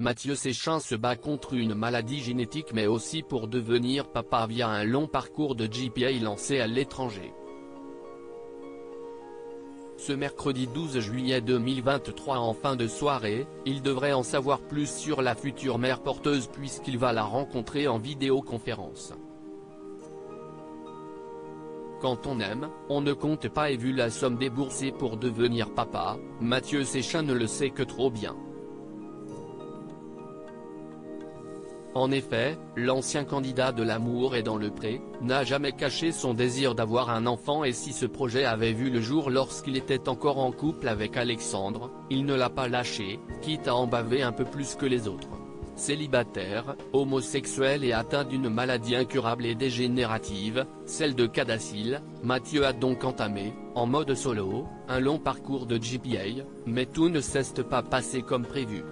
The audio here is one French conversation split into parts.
Mathieu Séchin se bat contre une maladie génétique mais aussi pour devenir papa via un long parcours de GPA lancé à l'étranger. Ce mercredi 12 juillet 2023 en fin de soirée, il devrait en savoir plus sur la future mère porteuse puisqu'il va la rencontrer en vidéoconférence. Quand on aime, on ne compte pas et vu la somme déboursée pour devenir papa, Mathieu Séchin ne le sait que trop bien. En effet, l'ancien candidat de L'amour est dans le pré, n'a jamais caché son désir d'avoir un enfant et si ce projet avait vu le jour lorsqu'il était encore en couple avec Alexandre, il ne l'a pas lâché, quitte à en baver un peu plus que les autres. Célibataire, homosexuel et atteint d'une maladie incurable et dégénérative, celle de Cadacil, Mathieu a donc entamé, en mode solo, un long parcours de GPA, mais tout ne s'est pas passé comme prévu.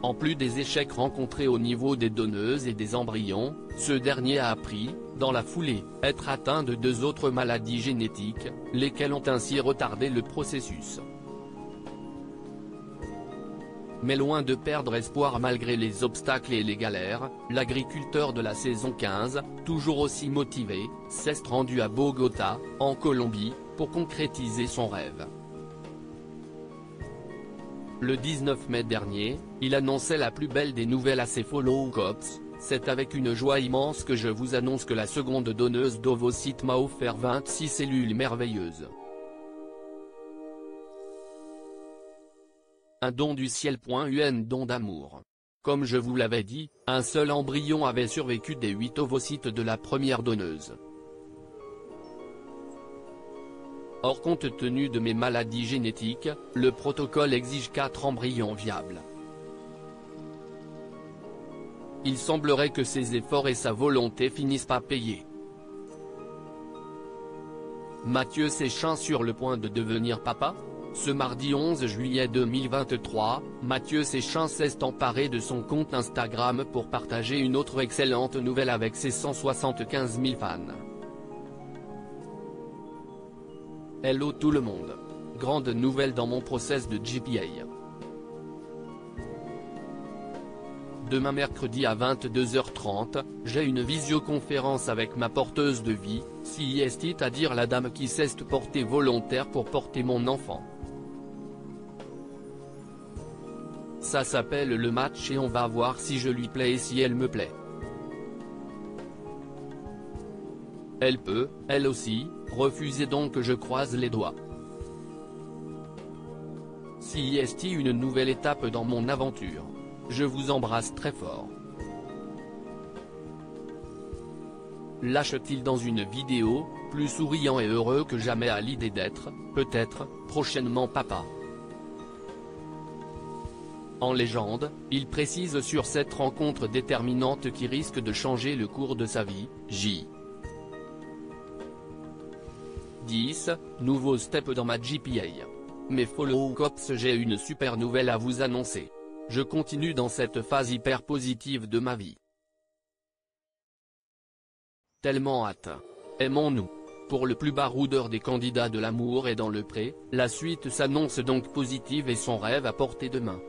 En plus des échecs rencontrés au niveau des donneuses et des embryons, ce dernier a appris, dans la foulée, être atteint de 2 autres maladies génétiques, lesquelles ont ainsi retardé le processus. Mais loin de perdre espoir malgré les obstacles et les galères, l'agriculteur de la saison 15, toujours aussi motivé, s'est rendu à Bogota, en Colombie, pour concrétiser son rêve. Le 19 mai dernier, il annonçait la plus belle des nouvelles à ses followers. C'est avec une joie immense que je vous annonce que la seconde donneuse d'ovocytes m'a offert 26 cellules merveilleuses. Un don du ciel. Un don d'amour. Comme je vous l'avais dit, un seul embryon avait survécu des 8 ovocytes de la première donneuse. Or compte tenu de mes maladies génétiques, le protocole exige 4 embryons viables. Il semblerait que ses efforts et sa volonté finissent par payer. Mathieu Séchin sur le point de devenir papa ? Ce mardi 11 juillet 2023, Mathieu Séchin s'est emparé de son compte Instagram pour partager une autre excellente nouvelle avec ses 175 000 fans. Hello tout le monde. Grande nouvelle dans mon process de GPA. Demain mercredi à 22h30, j'ai une visioconférence avec ma porteuse de vie, c'est-à-dire la dame qui s'est portée volontaire pour porter mon enfant. Ça s'appelle le match et on va voir si je lui plais et si elle me plaît. Elle peut, elle aussi, refuser donc je croise les doigts. C'est une nouvelle étape dans mon aventure. Je vous embrasse très fort. Lâche-t-il dans une vidéo, plus souriant et heureux que jamais à l'idée d'être, peut-être, prochainement papa. En légende, il précise sur cette rencontre déterminante qui risque de changer le cours de sa vie, J. 10, nouveau step dans ma GPA. Mes followers, j'ai une super nouvelle à vous annoncer. Je continue dans cette phase hyper positive de ma vie. Tellement hâte. Aimons-nous. Pour le plus baroudeur des candidats de L'amour est dans le pré, la suite s'annonce donc positive et son rêve à portée de main.